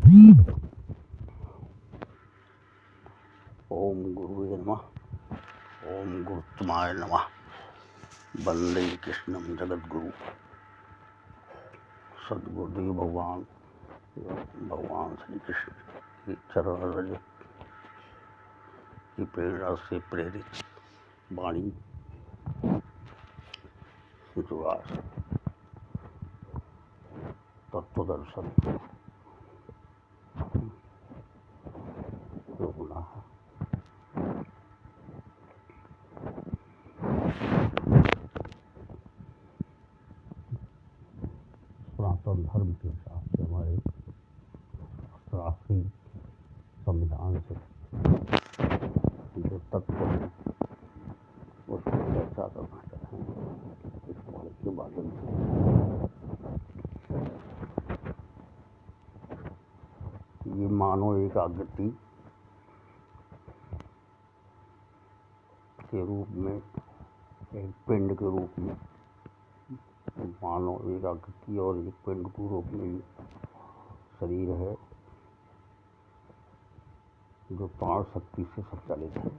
ओम गुरुवे नमः। ओम गुरुत्तमाय नमः। वंदे कृष्णम जगद्गुरु। सद्गुरुदेव भगवान श्री कृष्ण की चरण रज की प्रेरणा से प्रेरित वाणी जो आज तत्वदर्शन जो होना है, सनातन धर्म के हिसाब से हमारे राष्ट्रीय संविधान से जो तत्व है उसकी चर्चा करना चाहेंगे इस पढ़ के माध्यम से। ये मानव एकाग्रति के रूप में, एक पिंड के रूप में, मानव एकाग्रति और एक पिंड के रूप में शरीर है जो प्राण शक्ति से संचालित है।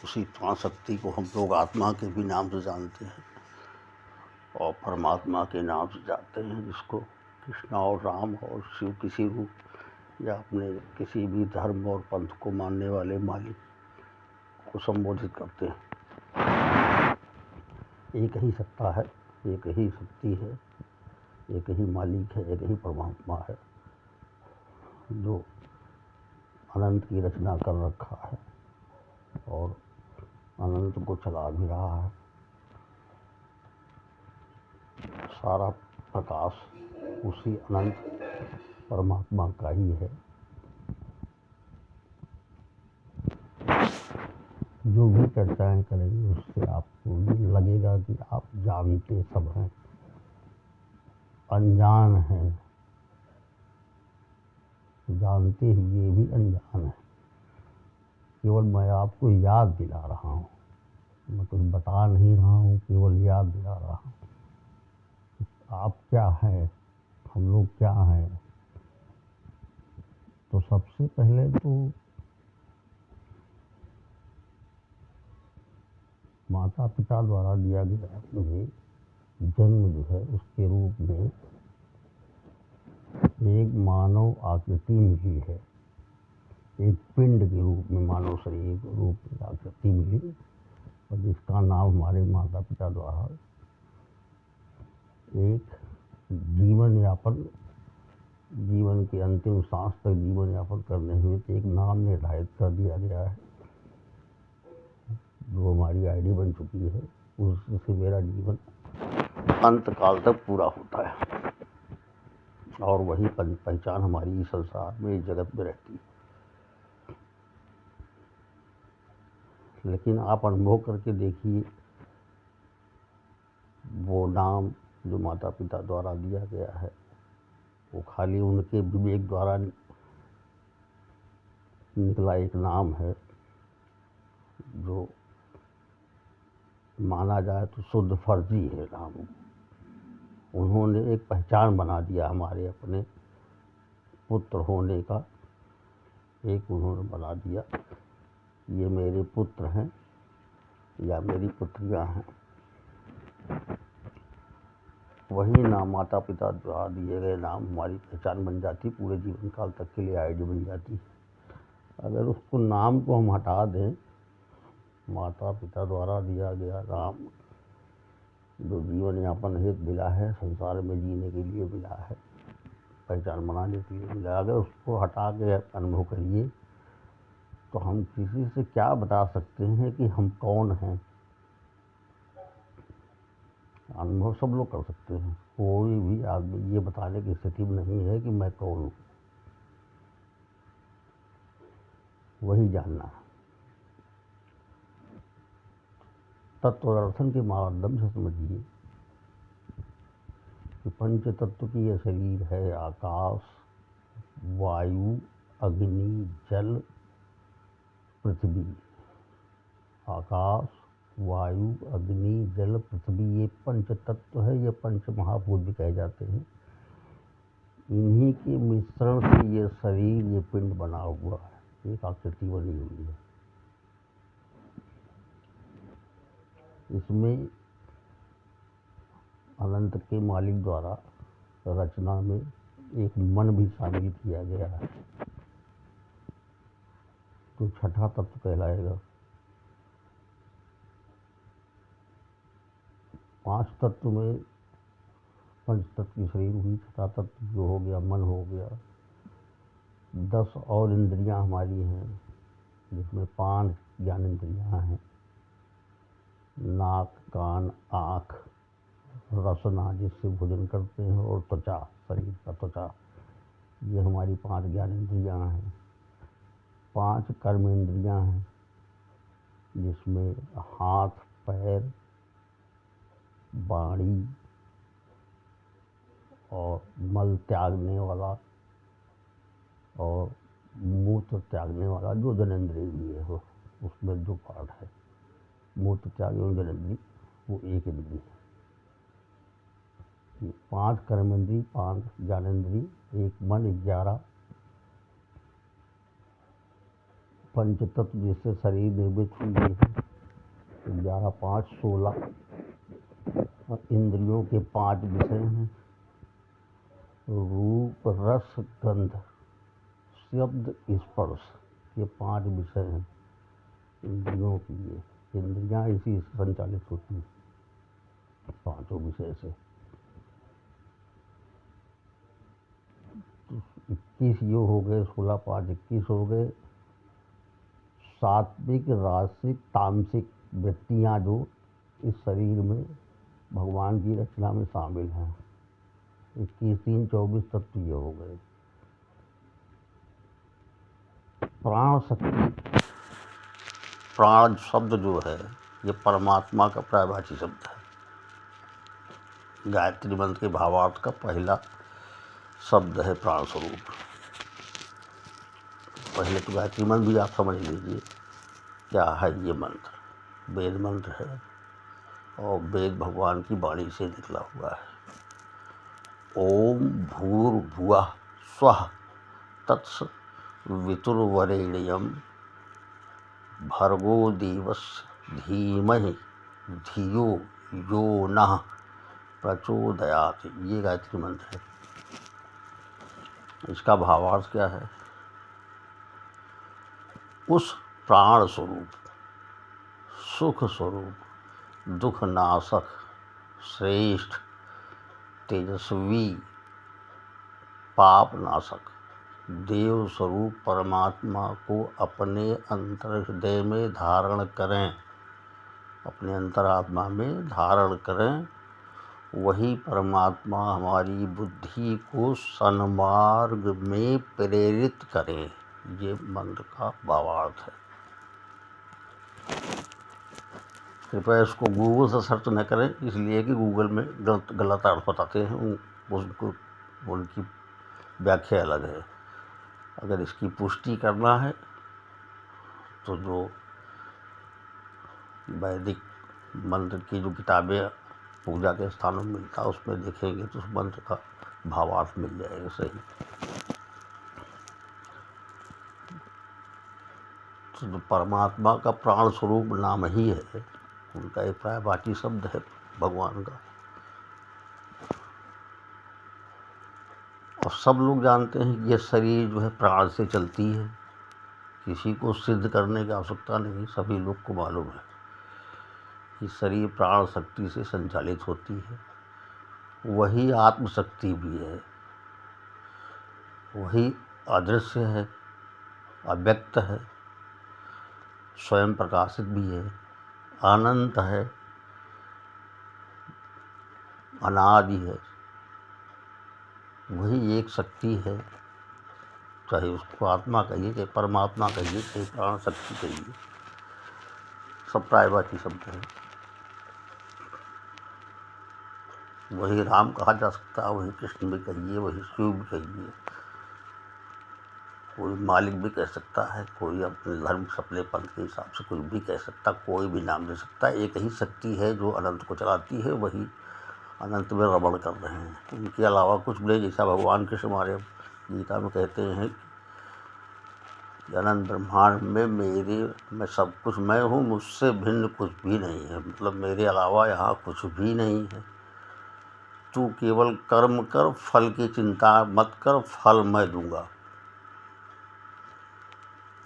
उसी प्राण शक्ति को हम लोग आत्मा के भी नाम से जानते हैं और परमात्मा के नाम से जानते हैं, जिसको कृष्णा और राम और शिव किसी रूप या अपने किसी भी धर्म और पंथ को मानने वाले मालिक को संबोधित करते हैं। एक ही सत्ता है, एक ही शक्ति है, एक ही मालिक है, एक ही परमात्मा है जो अनंत की रचना कर रखा है और अनंत को चला भी रहा है। सारा प्रकाश उसी अनंत परमात्मा का ही है। जो भी चर्चाएं करेंगे उससे आपको भी लगेगा कि आप जानते सब हैं, अनजान हैं, जानते हुए भी अनजान है। केवल मैं आपको याद दिला रहा हूँ, मैं कुछ बता नहीं रहा हूँ, केवल याद दिला रहा हूँ। आप क्या हैं, हम लोग क्या हैं। तो सबसे पहले तो माता पिता द्वारा दिया गया मुझे जन्म जो है उसके रूप में एक मानव आकृति मिली है, एक पिंड के रूप में, मानव शरीर के रूप में आकृति मिली और जिसका नाम हमारे माता पिता द्वारा एक जीवन के अंतिम सांस तक जीवन यापन करने हुए एक नाम निर्धारित कर दिया गया है, जो हमारी आईडी बन चुकी है। उससे मेरा जीवन अंत काल तक पूरा होता है और वही पहचान हमारी इस संसार में, इस जगत में रहती है। लेकिन आप अनुभव करके देखिए, वो नाम जो माता पिता द्वारा दिया गया है वो खाली उनके विवेक द्वारा निकला एक नाम है, जो माना जाए तो शुद्ध फर्जी है नाम। उन्होंने एक पहचान बना दिया हमारे अपने पुत्र होने का, एक उन्होंने बना दिया, ये मेरे पुत्र हैं या मेरी पुत्रियां हैं। वही नाम माता पिता द्वारा दिए गए नाम हमारी पहचान बन जाती, पूरे जीवन काल तक के लिए आईडी बन जाती। अगर उसको नाम को हम हटा दें, माता पिता द्वारा दिया गया नाम जो जीवन यापन हेतु मिला है, संसार में जीने के लिए मिला है, पहचान बनाने के लिए मिला, अगर उसको हटा के अनुभव करिए तो हम किसी से क्या बता सकते हैं कि हम कौन हैं। अनुभव सब लोग कर सकते हैं, कोई भी आदमी ये बताने की स्थिति में नहीं है कि मैं कौन हूँ। वही जानना है। तत्वदर्शन के माध्यम से समझिए कि पंच तत्व की यह शरीर है, आकाश, वायु, अग्नि, जल, पृथ्वी। आकाश, वायु, अग्नि, जल, पृथ्वी, ये पंच तत्व है, ये पंच महाभूत भी कहे जाते हैं। इन्हीं के मिश्रण से ये शरीर, ये पिंड बना हुआ है, एक आकृति बनी हुई है। इसमें अनंत के मालिक द्वारा रचना में एक मन भी शामिल किया गया है, तो छठा तत्व कहलाएगा। 5 तत्व में पंच तत्व की शरीर हुई, छठा तत्व जो हो गया मन हो गया। 10 और इंद्रियां हमारी हैं, जिसमें 5 ज्ञान इंद्रियां हैं, नाक, कान, आँख, रसना जिससे भोजन करते हैं, और त्वचा, शरीर का त्वचा, ये हमारी 5 ज्ञान इंद्रियां हैं। 5 कर्म इंद्रियां हैं, जिसमें हाथ, पैर, वाणी और मल त्यागने वाला और मूत्र त्यागने वाला जो जनेंद्रिय भी है, वो उसमें जो पार्ट है, मूत्र त्याग एवं जनेंद्रिय, वो एक इंद्रिय है। 5 कर्मेंद्रिय, 5 ज्ञानेंद्रिय, एक मन, 11 पंचतत्व जिससे शरीर निर्मित हुई है, 11, 5, 16 इंद्रियों के 5 विषय हैं, रूप, रस, गंध, शब्द, स्पर्श, ये 5 विषय हैं इंद्रियों की। ये इंद्रियां इसी से संचालित होती हैं, 5 विषय से। 21 ये हो गए, 16, 5, 21 हो गए। सात्विक, राजसिक, तामसिक वृत्तियां जो इस शरीर में भगवान की रचना में शामिल हैं, 21, 3, 24 तत्व ये हो गए। प्राण शक्ति, प्राण शब्द जो है ये परमात्मा का पर्यायवाची शब्द है। गायत्री मंत्र के भावार्थ का पहला शब्द है प्राण स्वरूप। पहले तो गायत्री मंत्र भी आप समझ लीजिए क्या है। ये मंत्र वेद मंत्र है और वेद भगवान की वाणी से निकला हुआ है। ओम भूर्भुवः स्वः तत्सवितुर्वरेण्यं भर्गो देवस्य धीमहि धियो यो नः प्रचोदयात्, ये गायत्री मंत्र है। इसका भावार्थ क्या है? उस प्राण स्वरूप, सुख स्वरूप, दुख नाशक, श्रेष्ठ, तेजस्वी, पाप नाशक देव स्वरूप परमात्मा को अपने अंतर हृदय में धारण करें, अपने अंतरात्मा में धारण करें। वही परमात्मा हमारी बुद्धि को सन्मार्ग में प्रेरित करें। ये मंत्र का भावार्थ है। कृपया इसको गूगल से सर्च न करें, इसलिए कि गूगल में गलत अर्थ बताते हैं, उनको उनकी व्याख्या अलग है। अगर इसकी पुष्टि करना है तो जो वैदिक मंत्र की जो किताबें पूजा के स्थानों में मिलता है उसमें देखेंगे तो उस मंत्र का भावार्थ मिल जाएगा सही। तो जो परमात्मा का प्राण स्वरूप नाम ही है, उनका एक पर्यायवाची शब्द है भगवान का। और सब लोग जानते हैं कि ये शरीर जो है प्राण से चलती है, किसी को सिद्ध करने की आवश्यकता नहीं, सभी लोग को मालूम है कि शरीर प्राण शक्ति से संचालित होती है। वही आत्मशक्ति भी है, वही अदृश्य है, अव्यक्त है, स्वयं प्रकाशित भी है, अनंत है, अनादि है। वही एक शक्ति है, चाहे उसको आत्मा कहिए, चाहे परमात्मा कहिए, चाहे प्राण शक्ति कहिए, सब पर्यायवाची शब्द है। वही राम कहा जा सकता है, वही कृष्ण भी कहिए, वही शिव भी कहिए, कोई मालिक भी कह सकता है, कोई अपने धर्म अपने पंथ के हिसाब से कुछ भी कह सकता, कोई भी नाम दे सकता है। एक ही शक्ति है जो अनंत को चलाती है, वही अनंत में रमण कर रहे हैं। इनके अलावा कुछ भी नहीं। जैसा भगवान कृष्ण हमारे गीता में कहते हैं कि अनंत ब्रह्मांड में मैं सब कुछ मैं हूँ, मुझसे भिन्न कुछ भी नहीं है। मतलब मेरे अलावा यहाँ कुछ भी नहीं है। तू केवल कर्म कर, फल की चिंता मत कर, फल मैं दूंगा।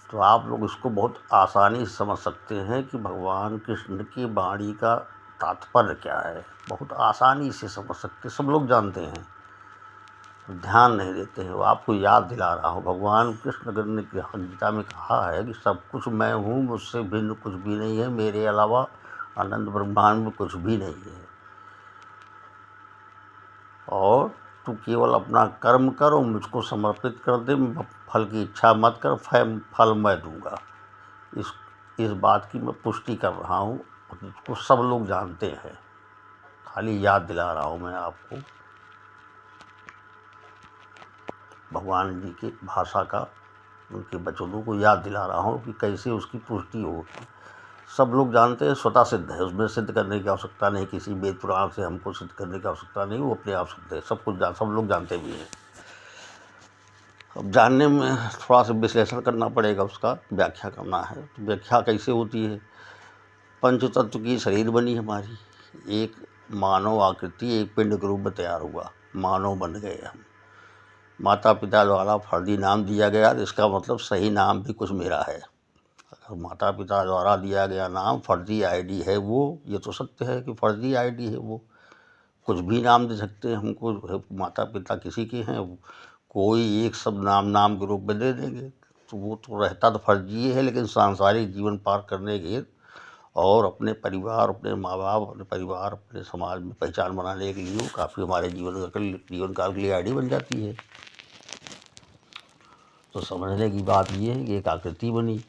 तो आप लोग इसको बहुत आसानी से समझ सकते हैं कि भगवान कृष्ण की वाणी का तात्पर्य क्या है। बहुत आसानी से समझ सकते, सब लोग जानते हैं, ध्यान नहीं देते हैं। वो आपको याद दिला रहा हूँ। भगवान कृष्ण ने गीता में कहा है कि सब कुछ मैं हूँ, मुझसे भिन्न कुछ भी नहीं है, मेरे अलावा अनंत ब्रह्मांड में कुछ भी नहीं है। और तू केवल अपना कर्म कर और मुझको समर्पित कर दे, फल की इच्छा मत कर, फल मैं दूंगा। इस बात की मैं पुष्टि कर रहा हूँ, इसको सब लोग जानते हैं, खाली याद दिला रहा हूँ मैं आपको भगवान जी की भाषा का, उनके वचनों को याद दिला रहा हूँ कि कैसे उसकी पुष्टि होगी। सब लोग जानते हैं, स्वतः सिद्ध है, उसमें सिद्ध करने की आवश्यकता नहीं, किसी वेद पुराण से हमको सिद्ध करने की आवश्यकता नहीं, वो अपने आप सिद्ध है। सब लोग जानते भी हैं। अब जानने में थोड़ा सा विश्लेषण करना पड़ेगा, उसका व्याख्या करना है। तो व्याख्या कैसे होती है? पंच तत्व की शरीर बनी हमारी, एक मानव आकृति एक पिंड के रूप में तैयार हुआ, मानव बन गए हम। माता पिता द्वारा फर्जी नाम दिया गया, इसका मतलब सही नाम भी कुछ मेरा है। अगर माता पिता द्वारा दिया गया नाम फर्जी आईडी है वो, ये तो सत्य है कि फर्जी आईडी है वो, कुछ भी नाम दे सकते हैं हमको। माता पिता किसी के हैं, कोई एक सब नाम के रूप में दे देंगे, तो वो तो रहता तो फर्जी है। लेकिन सांसारिक जीवन पार करने के और अपने परिवार, अपने माँ बाप, अपने परिवार, अपने समाज में पहचान बनाने के लिए काफ़ी हमारे जीवन काल के लिए आईडी बन जाती है। तो समझने की बात ये है कि एक आकृति बनी,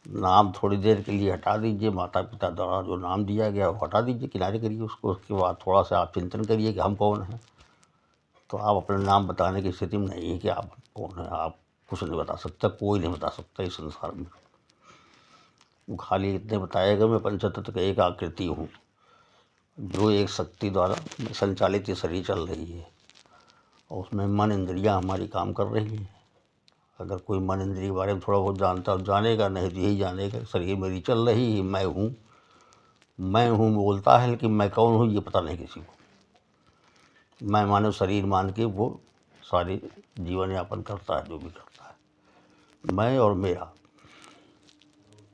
नाम थोड़ी देर के लिए हटा दीजिए, माता पिता द्वारा जो नाम दिया गया वो हटा दीजिए, किनारे करिए उसको। उसके बाद थोड़ा सा आप चिंतन करिए कि हम कौन हैं। तो आप अपने नाम बताने की स्थिति में नहीं है कि आप कौन हैं। आप कुछ नहीं बता सकता, कोई नहीं बता सकता इस संसार में। वो खाली इतने बताएगा, मैं पंचतत्व का एक आकृति हूँ, जो एक शक्ति द्वारा संचालित ये शरीर चल रही है, और उसमें मन इंद्रियाँ हमारी काम कर रही हैं। अगर कोई मन इंद्रिय के बारे में थोड़ा बहुत जानता जानेगा, नहीं तो यही जानेगा शरीर मेरी चल रही है, मैं हूँ बोलता है, लेकिन मैं कौन हूँ ये पता नहीं किसी को। मैं मानो शरीर मान के वो सारी जीवन यापन करता है, जो भी करता है, मैं और मेरा।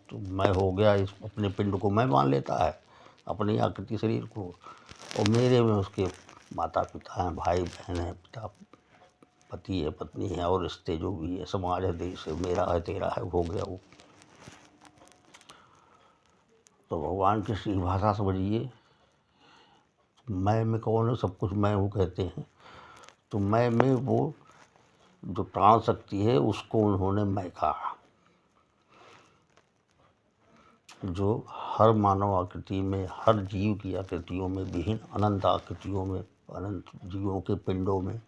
तो मैं हो गया, इस अपने पिंड को मैं मान लेता है, अपनी आकृति शरीर को, और मेरे में उसके माता पिता हैं, भाई बहन है, पिता पति है, पत्नी है, और रिश्ते जो भी है, समाज है, देश है, मेरा है, तेरा है, हो गया वो। तो भगवान की श्री भाषा समझिए, मैं में कौन है, सब कुछ मैं हूँ कहते हैं। तो मैं में वो जो प्राण शक्ति है उसको उन्होंने मैं कहा, जो हर मानव आकृति में, हर जीव की आकृतियों में, विभिन्न अनंत आकृतियों में, अनंत जीवों के पिंडों में,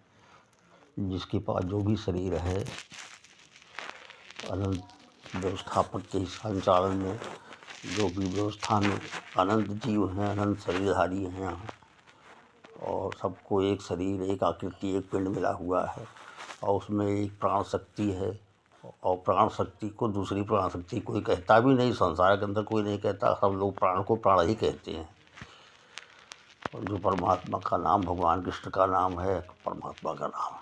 जिसके पास जो भी शरीर है, अनंत व्यवस्थापक के संचालन में जो भी व्यवस्था में अनंत जीव हैं, अनंत शरीरधारी हैं यहाँ, और सबको एक शरीर, एक आकृति, एक पिंड मिला हुआ है, और उसमें एक प्राण शक्ति है। और प्राण शक्ति को दूसरी प्राण शक्ति कोई कहता भी नहीं, संसार के अंदर कोई नहीं कहता, सब लोग प्राण को प्राण ही कहते हैं। और जो परमात्मा का नाम, भगवान कृष्ण का नाम है, परमात्मा का नाम,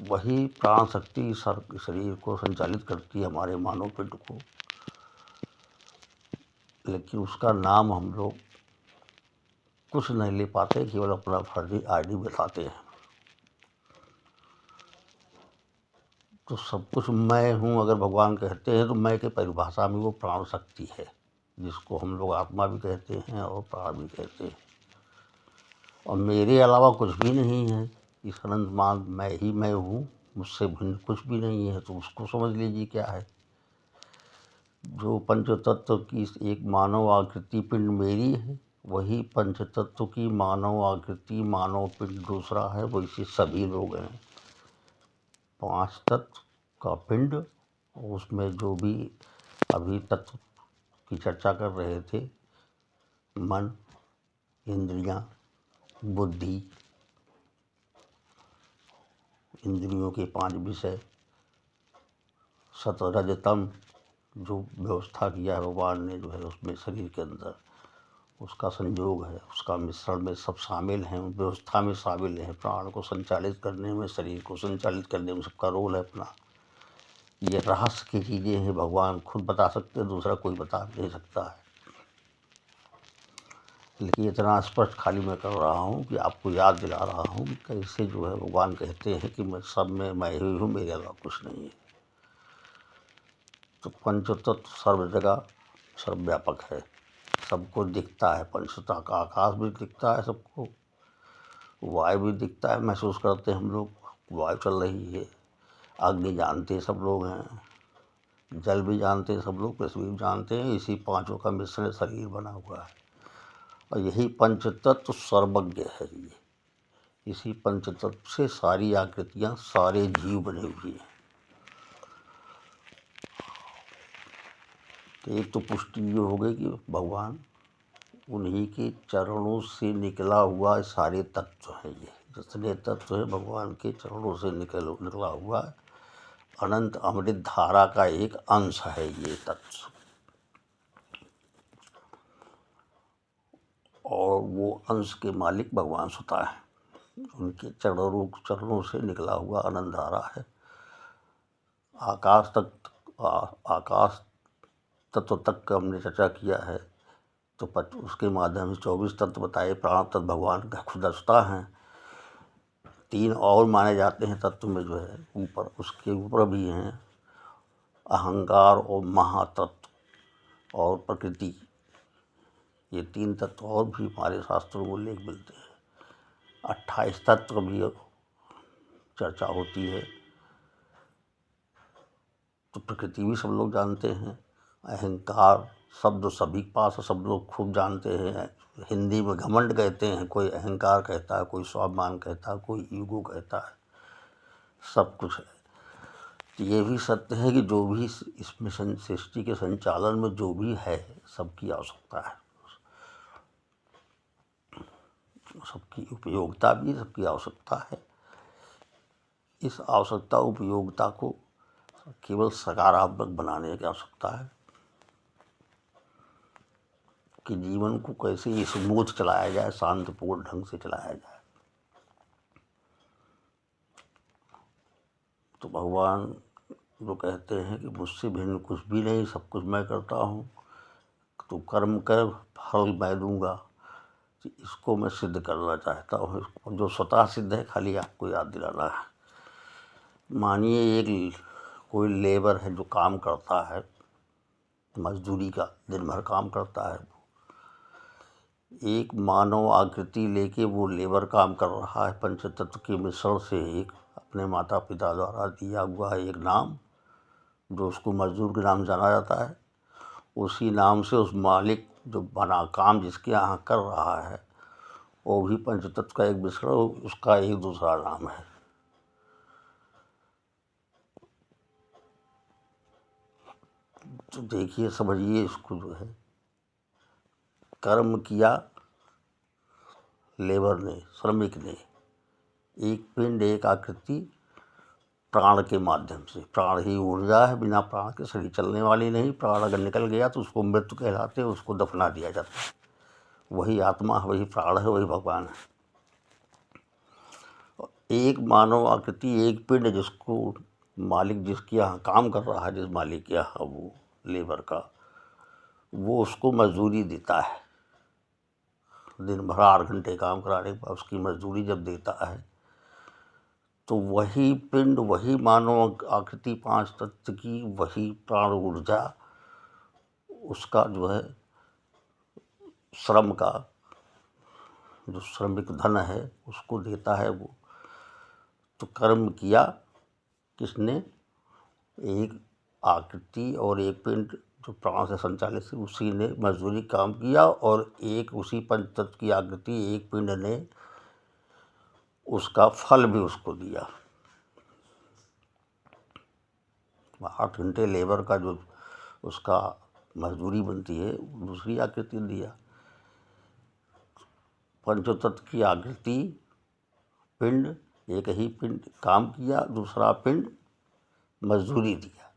वही प्राण शक्ति शरीर को संचालित करती है, हमारे मानव पिंड को। लेकिन उसका नाम हम लोग कुछ नहीं ले पाते, केवल अपना फर्जी आईडी बताते हैं। तो सब कुछ मैं हूँ अगर भगवान कहते हैं, तो मैं के परिभाषा में वो प्राण शक्ति है, जिसको हम लोग आत्मा भी कहते हैं और प्राण भी कहते हैं। और मेरे अलावा कुछ भी नहीं है, इस अनंत मान मैं ही मैं हूँ, मुझसे भिन्न कुछ भी नहीं है। तो उसको समझ लीजिए क्या है। जो पंच तत्व की एक मानव आकृति पिंड मेरी है, वही पंच तत्व की मानव आकृति मानव पिंड दूसरा है, वैसे सभी लोग हैं। 5 तत्व का पिंड, उसमें जो भी अभी तत्व की चर्चा कर रहे थे, मन, इंद्रियां, बुद्धि, इंद्रियों के 5 विषय, सत रज तम जो व्यवस्था किया है भगवान ने जो है उसमें शरीर के अंदर, उसका संयोग है, उसका मिश्रण में सब शामिल हैं, व्यवस्था में शामिल हैं। प्राण को संचालित करने में, शरीर को संचालित करने में सबका रोल है अपना। ये रहस्य की चीज़ें हैं, भगवान खुद बता सकते हैं, दूसरा कोई बता नहीं सकता है। लेकिन इतना स्पष्ट खाली मैं कर रहा हूँ कि आपको याद दिला रहा हूँ कि कैसे जो है भगवान कहते हैं कि मैं सब में मैं ही हूँ, मेरे अलावा कुछ नहीं है। तो पंचतत्व सर्व जगह सर्वव्यापक है, सबको दिखता है। पंचतत्व का आकाश भी दिखता है सबको, वायु भी दिखता है, महसूस करते हैं हम लोग, वायु चल रही है। अग्नि जानते सब लोग हैं, जल भी जानते हैं सब लोग, पृथ्वी भी जानते हैं। इसी पांचों का मिश्रण शरीर बना हुआ है और यही पंचतत्व सर्वज्ञ है। ये इसी पंचतत्व से सारी आकृतियाँ, सारे जीव बने हुए हैं। तो एक तो पुष्टि ये हो गई कि भगवान उन्हीं के चरणों से निकला हुआ सारे तत्व हैं। ये जितने तत्व हैं भगवान के चरणों से निकला हुआ अनंत अमृत धारा का एक अंश है ये तत्व। और वो अंश के मालिक भगवान स्वतः है, उनके चरणों से निकला हुआ अनंत धारा है। आकाश तत्व तक का हमने चर्चा किया है। तो उसके माध्यम से 24 तत्व बताए। प्राण तत्व भगवान का खुद स्वतः हैं। 3 और माने जाते हैं तत्व में जो है ऊपर, उसके ऊपर भी हैं अहंकार और महातत्व और प्रकृति। ये 3 तत्व और भी हमारे शास्त्रों में उल्लेख मिलते हैं। 28 तत्व भी चर्चा होती है। तो प्रकृति भी सब लोग जानते हैं। अहंकार शब्द सभी के पास, सब लोग खूब जानते हैं। हिंदी में घमंड कहते हैं, कोई अहंकार कहता है, कोई स्वाभिमान कहता है, कोई ईगो कहता है, सब कुछ है। तो ये भी सत्य है कि जो भी इसमें सृष्टि के संचालन में जो भी है सबकी आवश्यकता है, सबकी उपयोगिता भी, सबकी आवश्यकता है। इस आवश्यकता उपयोगिता को केवल सकारात्मक बनाने की आवश्यकता है कि जीवन को कैसे स्मूथ चलाया जाए, शांतिपूर्ण ढंग से चलाया जाए। तो भगवान जो कहते हैं कि मुझसे भिन्न कुछ भी नहीं, सब कुछ मैं करता हूँ, तो कर्म कर फल मैं दूंगा। तो इसको मैं सिद्ध करना चाहता हूँ, जो स्वतः सिद्ध है, खाली आपको याद दिलाना है। मानिए एक कोई लेबर है जो काम करता है, मजदूरी का दिन भर काम करता है। एक मानव आकृति लेके वो लेबर काम कर रहा है, पंचतत्व के मिश्रण से एक अपने माता पिता द्वारा दिया हुआ है एक नाम, जो उसको मजदूर के नाम जाना जाता है। उसी नाम से उस मालिक जो बना काम जिसके यहाँ कर रहा है, वो भी पंचतत्व का एक मिश्रण, उसका एक दूसरा नाम है। तो देखिए, समझिए इसको जो है, कर्म किया लेबर ने, श्रमिक ने, एक पिंड एक आकृति प्राण के माध्यम से। प्राण ही ऊर्जा है, बिना प्राण के शरीर चलने वाली नहीं। प्राण अगर निकल गया तो उसको मृत्यु कहलाते हैं, उसको दफना दिया जाता है। वही आत्मा है, वही प्राण है, वही भगवान है। एक मानव आकृति, एक पिंड, जिसको मालिक जिसके यहाँ काम कर रहा है, जिस मालिक के यहाँ वो लेबर का, वो उसको मजदूरी देता है। दिन भर 8 घंटे काम कराने के बाद उसकी मजदूरी जब देता है, तो वही पिंड, वही मानव आकृति 5 तत्व की, वही प्राण ऊर्जा उसका जो है श्रम का जो श्रमिक धन है उसको देता है वो। तो कर्म किया किसने? एक आकृति और एक पिंड जो प्राण से संचालित थी, उसी ने मजदूरी काम किया। और एक उसी पंचतत्व की आकृति, एक पिंड ने उसका फल भी उसको दिया। 8 घंटे लेबर का जो उसका मजदूरी बनती है, दूसरी आकृति दिया। पंचतत्व की आकृति पिंड, एक ही पिंड काम किया, दूसरा पिंड मजदूरी दिया।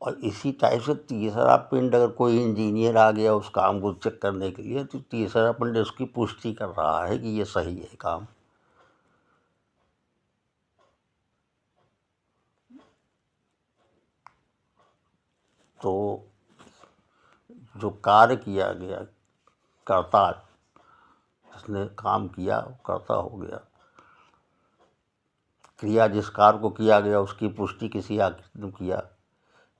और इसी टाइप से तीसरा पिंड, अगर कोई इंजीनियर आ गया उस काम को चेक करने के लिए, तो तीसरा पिंड उसकी पुष्टि कर रहा है कि ये सही है काम। तो जो कार्य किया गया, कर्ता जिसने काम किया कर्ता हो गया। क्रिया जिस कार्य को किया गया उसकी पुष्टि किसी आकृति ने किया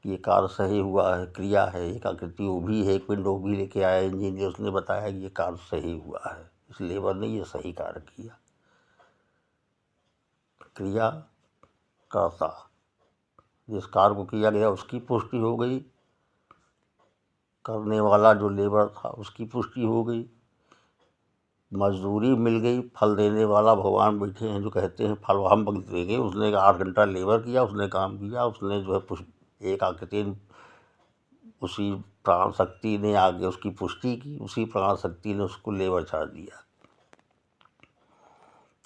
कि ये कार्य सही हुआ है, क्रिया है, एक आकृति वो भी है, एक पिंड वो भी लेके आया इंजीनियर, उसने बताया कि ये कार्य सही हुआ है, इस लेबर ने ये सही कार्य किया। क्रिया कर्ता, जिस कार्य को किया गया उसकी पुष्टि हो गई, करने वाला जो लेबर था उसकी पुष्टि हो गई, मजदूरी मिल गई, फल देने वाला भगवान बैठे हैं जो कहते हैं फल हम देंगे। उसने 8 घंटा लेबर किया, उसने काम किया, उसने जो है एक आकृति, उसी प्राण शक्ति ने आगे उसकी पुष्टि की, उसी प्राण शक्ति ने उसको लेबर चार्ज दिया।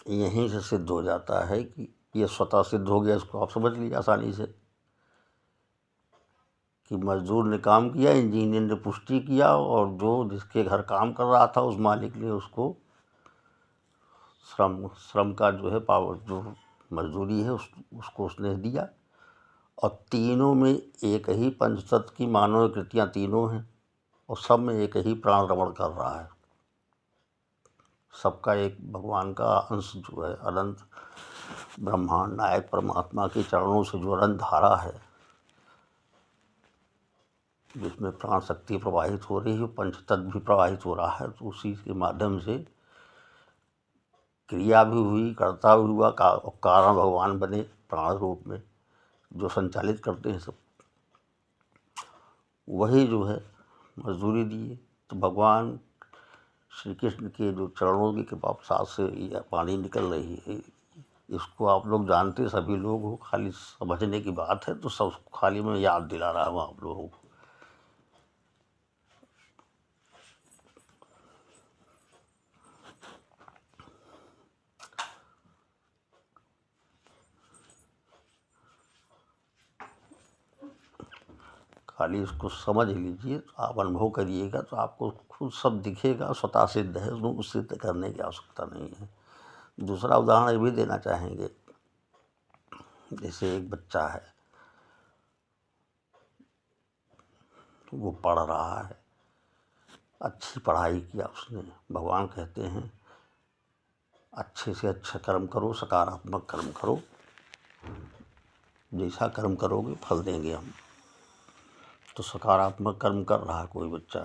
यहीं से सिद्ध हो जाता है कि ये स्वतः सिद्ध हो गया। इसको आप समझ लीजिए आसानी से कि मजदूर ने काम किया, इंजीनियर ने पुष्टि किया, और जो जिसके घर काम कर रहा था उस मालिक ने उसको श्रम का जो है पावर, जो मजदूरी है उसको उसने दिया। और तीनों में एक ही पंचतत्व की मानव कृतियाँ तीनों हैं, और सब में एक ही प्राण रमण कर रहा है। सबका एक भगवान का अंश जो है, अनंत ब्रह्मांड नायक परमात्मा के चरणों से जो अनंत धारा है, जिसमें प्राण शक्ति प्रवाहित हो रही है, पंचतत्व भी प्रवाहित हो रहा है। तो उसी के माध्यम से क्रिया भी हुई, कर्ता भी हुआ, कारण भगवान बने प्राण रूप में जो संचालित करते हैं सब। वही जो है मजदूरी दिए। तो भगवान श्री कृष्ण के जो चरणों की कृपा साथ से पानी निकल रही है, इसको आप लोग जानते सभी लोग हो, खाली समझने की बात है। तो सब खाली मैं याद दिला रहा हूँ आप लोगों को। खाली इसको समझ लीजिए, तो आप अनुभव करिएगा तो आपको खुद सब दिखेगा, स्वतः सिद्ध है, उसमें सिद्ध करने की आवश्यकता नहीं है। दूसरा उदाहरण ये भी देना चाहेंगे, जैसे एक बच्चा है, वो पढ़ रहा है, अच्छी पढ़ाई किया उसने। भगवान कहते हैं अच्छे से अच्छा कर्म करो, सकारात्मक कर्म करो, जैसा कर्म करोगे फल देंगे हम। तो सकारात्मक कर्म कर रहा है कोई बच्चा,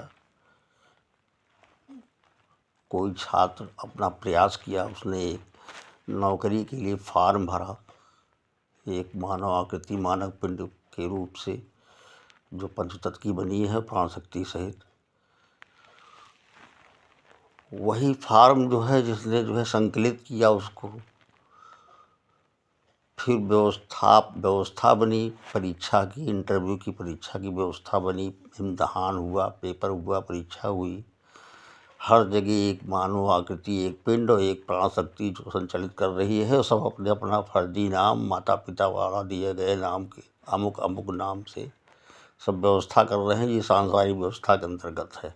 कोई छात्र अपना प्रयास किया, उसने एक नौकरी के लिए फॉर्म भरा, एक मानव आकृति मानव पिंड के रूप से जो पंचतत्व की बनी है प्राण शक्ति सहित। वही फॉर्म जो है जिसने जो है संकलित किया उसको, फिर व्यवस्था बनी परीक्षा की, इंटरव्यू की परीक्षा की व्यवस्था बनी, इम्तहान हुआ, पेपर हुआ, परीक्षा हुई। हर जगह एक मानव आकृति, एक पिंड और एक प्राण शक्ति जो संचालित कर रही है। सब अपने अपना फर्जी नाम, माता पिता वाला दिए गए नाम के अमुक अमुक नाम से सब व्यवस्था कर रहे हैं। ये सांसारिक व्यवस्था के अंतर्गत है।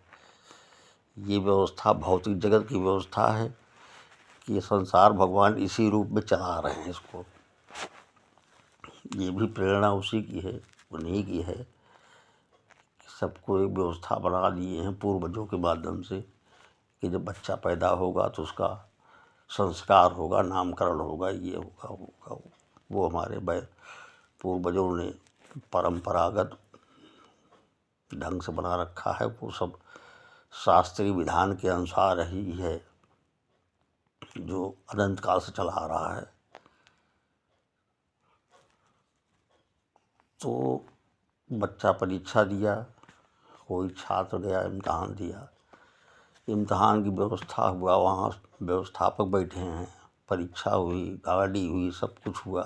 ये व्यवस्था भौतिक जगत की व्यवस्था है कि ये संसार भगवान इसी रूप में चला रहे हैं इसको। ये भी प्रेरणा उसी की है, उन्हीं की है कि सबको एक व्यवस्था बना दिए हैं पूर्वजों के माध्यम से कि जब बच्चा पैदा होगा तो उसका संस्कार होगा, नामकरण होगा, ये होगा। वो हमारे पूर्वजों ने परंपरागत ढंग से बना रखा है। वो सब शास्त्रीय विधान के अनुसार ही है जो अनंत काल से चला आ रहा है। तो बच्चा परीक्षा दिया, कोई छात्र गया इम्तहान दिया, इम्तहान की व्यवस्था हुआ, वहाँ व्यवस्थापक बैठे हैं, परीक्षा हुई, गाड़ी हुई, सब कुछ हुआ।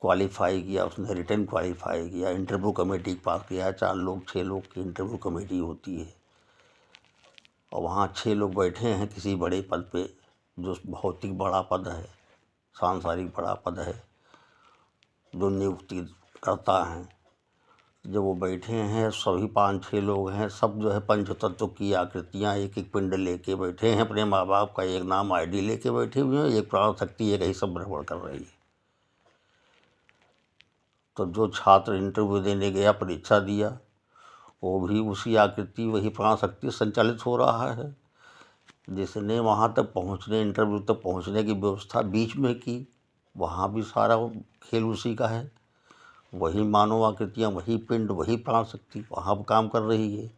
क्वालिफाई किया, उसने रिटन क्वालिफाई किया, इंटरव्यू कमेटी पास किया, 4 लोग 6 लोग की इंटरव्यू कमेटी होती है और वहाँ 6 लोग बैठे हैं किसी बड़े पद पे, जो बहुत ही बड़ा पद है, सांसारिक बड़ा पद है, जो नियुक्ति करता है। जब वो बैठे हैं, सभी 5-6 लोग हैं, सब जो है पंचतत्व की आकृतियाँ एक एक पिंड लेके बैठे हैं, अपने माँ बाप का एक नाम आईडी लेके बैठे हुए हैं, एक प्राण शक्ति एक ही सब भ्रमण कर रही है। तो जो छात्र इंटरव्यू देने गया, परीक्षा दिया, वो भी उसी आकृति वही प्राण शक्ति संचालित हो रहा है। जिसने वहाँ तक पहुँचने, इंटरव्यू तक पहुँचने की व्यवस्था बीच में की, वहाँ भी सारा खेल उसी का है। वही मानव आकृतियाँ, वही पिंड, वही प्राण शक्ति वहाँ काम कर रही है।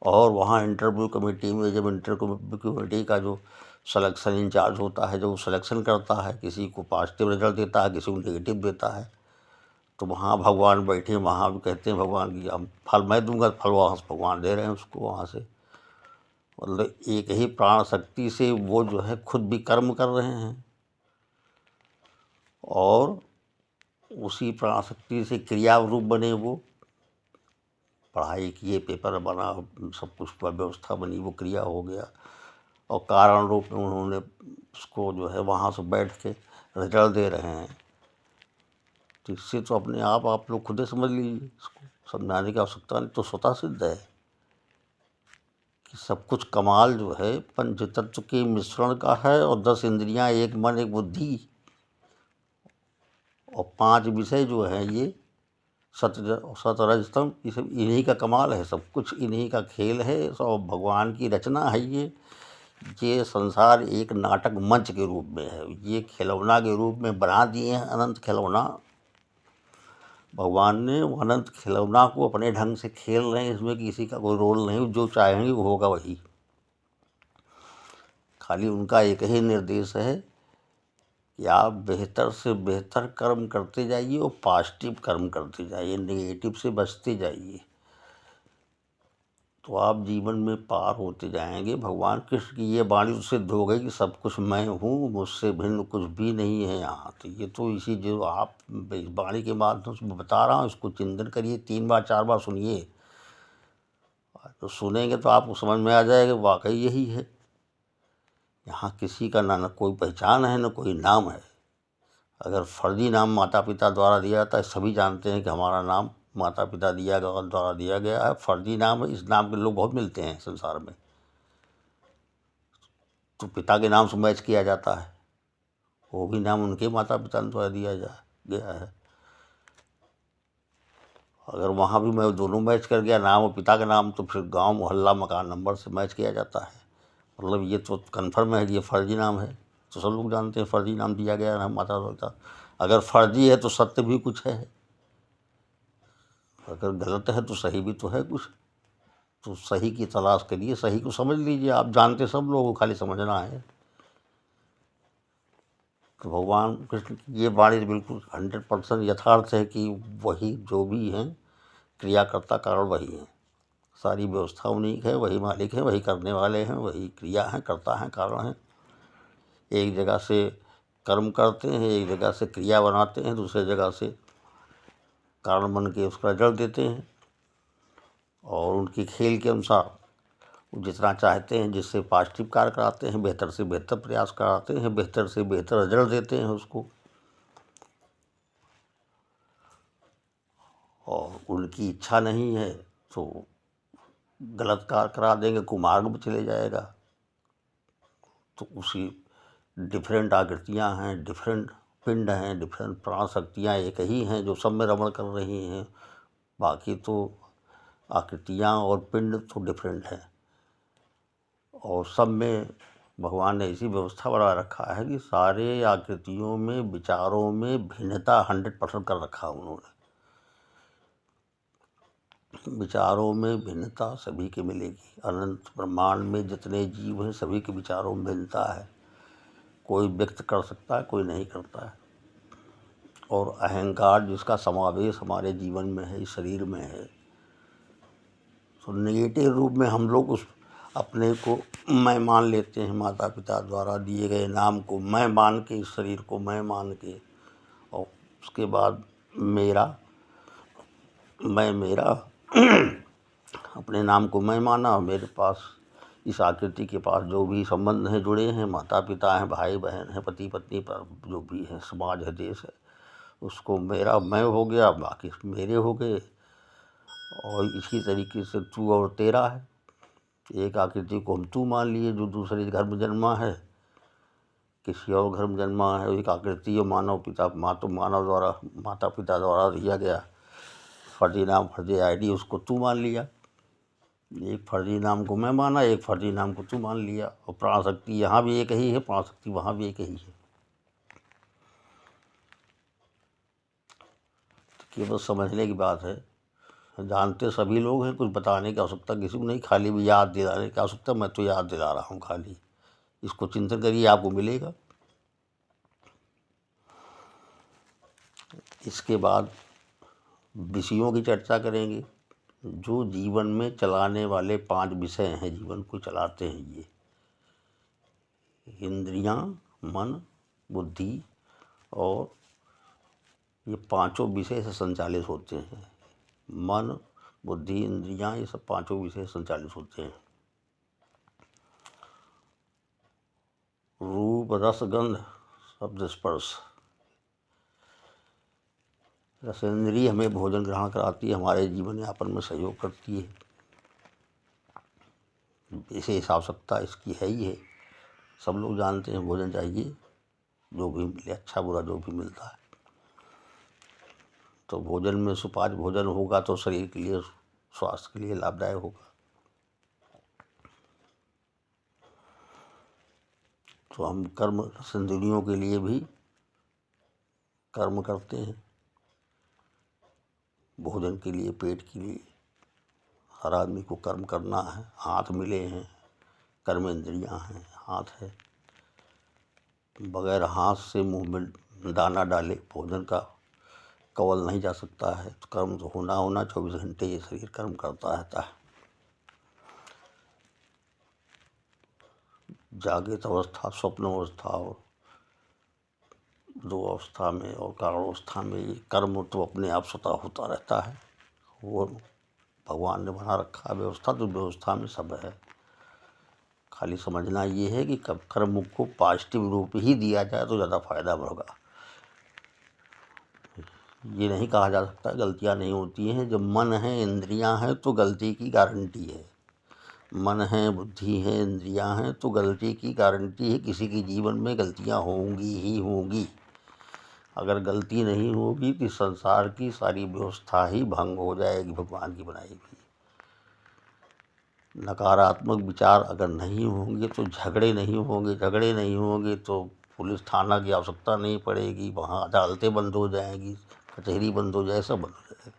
और वहाँ इंटरव्यू कमेटी में जब इंटरव्यू कमेटी का जो सिलेक्शन इंचार्ज होता है, जो सिलेक्शन करता है, किसी को पॉजिटिव रिजल्ट देता है, किसी को नेगेटिव देता है, तो वहाँ भगवान बैठे, वहाँ भी कहते हैं भगवान की हम फल मैं दूंगा, फल वहाँ से भगवान दे रहे हैं उसको। वहाँ से मतलब एक ही प्राण शक्ति से वो जो है खुद भी कर्म कर रहे हैं और उसी प्राण शक्ति से क्रिया रूप बने। वो पढ़ाई किए, पेपर बना, सब कुछ व्यवस्था बनी, वो क्रिया हो गया और कारण रूप में उन्होंने उसको जो है वहाँ से बैठ के रिजल्ट दे रहे हैं। तो इससे तो अपने आप लोग खुद ही समझ लीजिए, इसको समझाने की आवश्यकता नहीं, तो स्वतः सिद्ध है कि सब कुछ कमाल जो है पंचतत्व के मिश्रण का है। और 10 इंद्रियां, एक मन, एक बुद्धि और 5 विषय जो है, ये सतरजतम, ये सब इन्हीं का कमाल है, सब कुछ इन्हीं का खेल है और भगवान की रचना है। ये संसार एक नाटक मंच के रूप में है, ये खिलौना के रूप में बना दिए हैं, अनंत खिलौना। भगवान ने अनंत खिलौना को अपने ढंग से खेल रहे हैं, इसमें किसी का कोई रोल नहीं, जो चाहेंगे वो होगा वही। खाली उनका एक ही निर्देश है कि आप बेहतर से बेहतर कर्म करते जाइए और पॉजिटिव कर्म करते जाइए, नेगेटिव से बचते जाइए, तो आप जीवन में पार होते जाएंगे। भगवान कृष्ण की ये वाणी तो सिद्ध हो गई कि सब कुछ मैं हूँ, मुझसे भिन्न कुछ भी नहीं है यहाँ। तो ये तो इसी जो आप इस वाणी के माध्यम से बता रहा हूँ, इसको चिंतन करिए, 3 बार 4 बार सुनिए, तो सुनेंगे तो आपको समझ में आ जाएगा वाकई यही है। यहाँ किसी का ना कोई पहचान है, ना कोई नाम है। अगर फर्जी नाम माता पिता द्वारा दिया जाता है, सभी जानते हैं कि हमारा नाम माता पिता द्वारा दिया गया है, फर्जी नाम है। इस नाम के लोग बहुत मिलते हैं संसार में। तो पिता के नाम से मैच किया जाता है, वो भी नाम उनके माता पिता द्वारा दिया गया है। अगर वहाँ भी मैं दोनों मैच कर गया, नाम और पिता का नाम, तो फिर गांव, मोहल्ला, मकान नंबर से मैच किया जाता है। मतलब ये तो कन्फर्म है कि ये फर्जी नाम है। तो सब लोग जानते हैं फर्जी नाम दिया गया है माता पिता। अगर फर्जी है तो सत्य भी कुछ है, अगर गलत है तो सही भी तो है कुछ। तो सही की तलाश करिए, सही को समझ लीजिए। आप जानते सब लोगों को, खाली समझना है। तो भगवान कृष्ण की ये वाणी बिल्कुल 100% यथार्थ है कि वही जो भी हैं, क्रियाकर्ता कारण वही हैं। सारी व्यवस्था उन्हीं की है, वही मालिक है, वही करने वाले हैं, वही क्रिया हैं, करता हैं, कारण हैं। एक जगह से कर्म करते हैं, एक जगह से क्रिया बनाते हैं, दूसरे जगह से कारण बन के उसका रिजल्ट देते हैं। और उनके खेल के अनुसार जितना चाहते हैं, जिससे पॉजिटिव कार्य कराते हैं, बेहतर से बेहतर प्रयास कराते हैं, बेहतर से बेहतर रिजल्ट देते हैं उसको। और उनकी इच्छा नहीं है तो गलत कार्य करा देंगे, कुमार्ग में चले जाएगा। तो उसी डिफरेंट आकृतियाँ हैं, डिफरेंट पिंड हैं, डिफरेंट प्राण शक्तियाँ एक ही हैं जो सब में रमण कर रही हैं। बाकी तो आकृतियाँ और पिंड तो डिफरेंट हैं और सब में भगवान ने ऐसी व्यवस्था बना रखा है कि सारे आकृतियों में, विचारों में भिन्नता 100% कर रखा है उन्होंने। विचारों में भिन्नता सभी के मिलेगी। अनंत ब्रह्मांड में जितने जीव हैं, सभी के विचारों में भिन्नता है। कोई व्यक्त कर सकता है, कोई नहीं करता है। और अहंकार जिसका समावेश हमारे जीवन में है, इस शरीर में है, तो नेगेटिव रूप में हम लोग उस अपने को मैं मान लेते हैं। माता पिता द्वारा दिए गए नाम को मैं मान के, इस शरीर को मैं मान के, और उसके बाद मेरा, मैं मेरा अपने नाम को मैं माना। मेरे पास इस आकृति के पास जो भी संबंध हैं जुड़े हैं, माता पिता हैं, भाई बहन हैं, पति पत्नी पर जो भी है, समाज है, देश है, उसको मेरा मैं हो गया, बाकी मेरे हो गए। और इसी तरीके से तू और तेरा है। एक आकृति को हम तू मान लिए जो दूसरे घर में जन्मा है, किसी और घर में जन्मा है। एक आकृति है मानव पिता मानव द्वारा माता पिता द्वारा दिया गया फर्जी नाम फर्जी आईडी, उसको तू मान लिया। एक फर्जी नाम को मैं माना, एक फर्जी नाम को तू मान लिया। और प्राण शक्ति यहाँ भी एक ही है, प्राण शक्ति वहाँ भी एक ही है। तो केवल समझने की बात है। जानते सभी लोग हैं, कुछ बताने की आवश्यकता किसी को नहीं, खाली भी याद दिलाने की आवश्यकता। मैं तो याद दिला रहा हूँ खाली। इसको चिंतन करिए, आपको मिलेगा। इसके बाद विषयों की चर्चा करेंगे। जो जीवन में चलाने वाले 5 विषय हैं, जीवन को चलाते हैं, ये इंद्रियां, मन, बुद्धि और ये 5 विषय से संचालित होते हैं। मन, बुद्धि, इंद्रियां, ये सब 5 विषय संचालित होते हैं। रूप, रस, गंध, शब्द, स्पर्श। रसेंद्रिय हमें भोजन ग्रहण कराती है, हमारे जीवन यापन में सहयोग करती है। विशेष आवश्यकता इसकी है ही है। सब लोग जानते हैं भोजन चाहिए, जो भी मिले, अच्छा बुरा जो भी मिलता है। तो भोजन में सुपाच्य भोजन होगा तो शरीर के लिए, स्वास्थ्य के लिए लाभदायक होगा। तो हम कर्म रसेंद्रियों के लिए भी कर्म करते हैं। भोजन के लिए, पेट के लिए हर आदमी को कर्म करना है। हाथ मिले हैं, कर्म इंद्रियां हैं, हाथ है। बगैर हाथ से मुंह में दाना डाले भोजन का कवल नहीं जा सकता है। तो कर्म तो होना 24 घंटे ये शरीर कर्म करता रहता है। जागृत अवस्था, स्वप्न अवस्था और 2 अवस्था में और कारण अवस्था में ये कर्म तो अपने आप स्वतः होता रहता है। वो भगवान ने बना रखा व्यवस्था, तो व्यवस्था में सब है। खाली समझना ये है कि कब कर्म को पॉजिटिव रूप ही दिया जाए तो ज़्यादा फायदा होगा। ये नहीं कहा जा सकता गलतियाँ नहीं होती हैं। जब मन है, इंद्रियां हैं, तो गलती की गारंटी है। मन है, बुद्धि है, इंद्रियां हैं, तो गलती की गारंटी है। किसी के जीवन में गलतियां होंगी ही होंगी। अगर गलती नहीं होगी तो संसार की सारी व्यवस्था ही भंग हो जाएगी, भगवान की बनाई हुई। नकारात्मक विचार अगर नहीं होंगे तो झगड़े नहीं होंगे, झगड़े नहीं होंगे तो पुलिस थाना की आवश्यकता नहीं पड़ेगी, वहाँ अदालतें बंद हो जाएंगी, कचहरी बंद हो जाए, सब बंद हो जाएगा।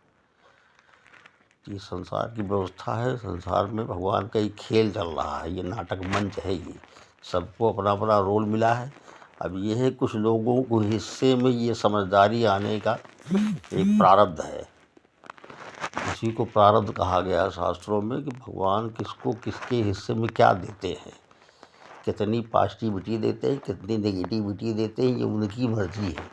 ये संसार की व्यवस्था है। संसार में भगवान का ही खेल चल रहा है, ये नाटक मंच है। ये सबको अपना अपना रोल मिला है। अब ये है कुछ लोगों को हिस्से में ये समझदारी आने का एक प्रारब्ध है। इसी को प्रारब्ध कहा गया है शास्त्रों में, कि भगवान किसको किसके हिस्से में क्या देते हैं, कितनी पॉजिटिविटी देते हैं, कितनी नेगेटिविटी देते हैं, ये उनकी मर्जी है।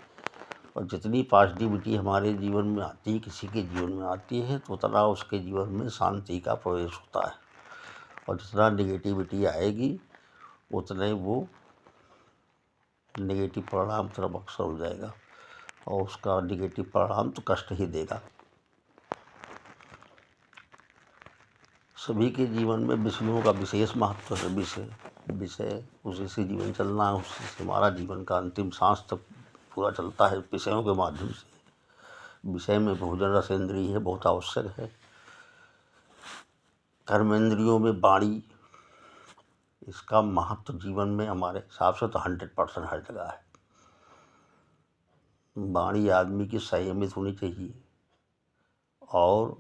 और जितनी पॉजिटिविटी हमारे जीवन में आती है, किसी के जीवन में आती है, तो उतना उसके जीवन में शांति का प्रवेश होता है। और जितना नेगेटिविटी आएगी उतने वो नेगेटिव परिणाम तरफ अक्सर हो जाएगा, और उसका नेगेटिव परिणाम तो कष्ट ही देगा। सभी के जीवन में विषयों का विशेष महत्व है। विषय उसी से जीवन चलना है, उसी से हमारा जीवन का अंतिम सांस तक पूरा चलता है, विषयों के माध्यम से। विषय में भोजन रसेंद्रिय है, बहुत आवश्यक है। कर्मेंद्रियों में वाणी, इसका महत्व जीवन में हमारे हिसाब से तो 100% हर जगह है। वाणी आदमी की संयमित होनी चाहिए। और